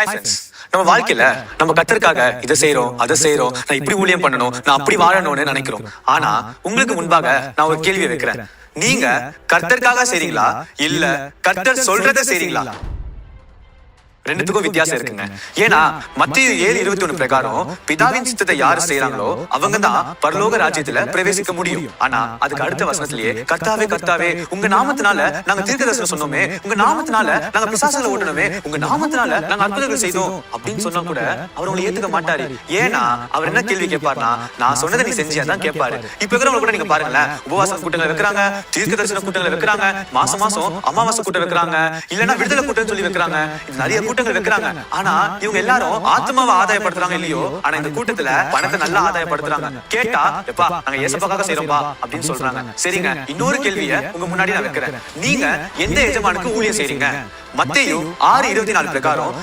Hi friends, நம்ம வாழ்க்கையில நம்ம கர்த்தருக்காக இதை செய்யறோம் அதை செய்யறோம், நான் இப்படி ஊழியம் பண்ணணும், நான் அப்படி வாழணும்னு நினைக்கிறோம். ஆனா உங்களுக்கு முன்பாக நான் ஒரு கேள்வி வைக்கிறேன். நீங்க கர்த்தருக்காக செய்றீங்களா இல்ல கர்த்தர் சொல்றதை செய்றீங்களா? ரெண்டுத்துக்கும் வித்தியாசம் இருக்குங்க. ஏன்னா மத்திய 7:21 பிரகாரம் பிதாவின் சித்தத்தை யாரு செய்யறாங்களோ அவங்க தான் பரலோக ராஜ்யத்துல பிரவேசிக்க முடியும். ஆனா அதுக்கு அடுத்த வசனத்திலேயே கர்த்தாவே கர்த்தாவே உங்க நாமத்தினால நாங்க தீர்க்கதரிசனம் சொன்னோமே, உங்க நாமத்தினால நாங்க பிசாசுகளை ஓட்டணுமே, உங்க நாமத்தினால நாங்க அற்புதங்கள் செய்தோம் அப்படின்னு சொன்னா கூட அவர் உங்களை ஏத்துக்க மாட்டாரு. ஏன்னா அவர் என்ன கேள்வி கேட்பாருன்னா, நான் சொன்னதை நீ செஞ்சியா தான் கேட்பாரு. இப்ப இருக்கிறவங்க கூட நீங்க பாருங்களேன், உபவாச கூட்டங்களை வைக்கிறாங்க, தீர்க்கதரிசன கூட்டங்களை வைக்கிறாங்க, மாசம் மாசம் அமாவாசை கூட்டம் வைக்கிறாங்க, இல்லன்னா விடுதலை கூட்டம் சொல்லி வைக்கிறாங்க, நிறைய கூட்டங்கள் வைக்கிறாங்க. ஆனா இவங்க எல்லாரும் ஆத்மாவை ஆதாயப்படுத்துறாங்க இல்லையோ, ஆனா இந்த கூட்டத்துல பணத்தை நல்லா ஆதாயப்படுத்துறாங்க. கேட்டா எப்பா நாங்க ஏசப்பாக்காக செய்யறோம்பா அப்படின்னு சொல்றாங்க. சரிங்க, இன்னொரு கேள்வியை உங்க முன்னாடி நான் வைக்கிறேன். நீங்க எந்த எஜமானுக்கு ஊழியம் செய்றீங்க? மத்தேயு 6:24 பிரகாரம்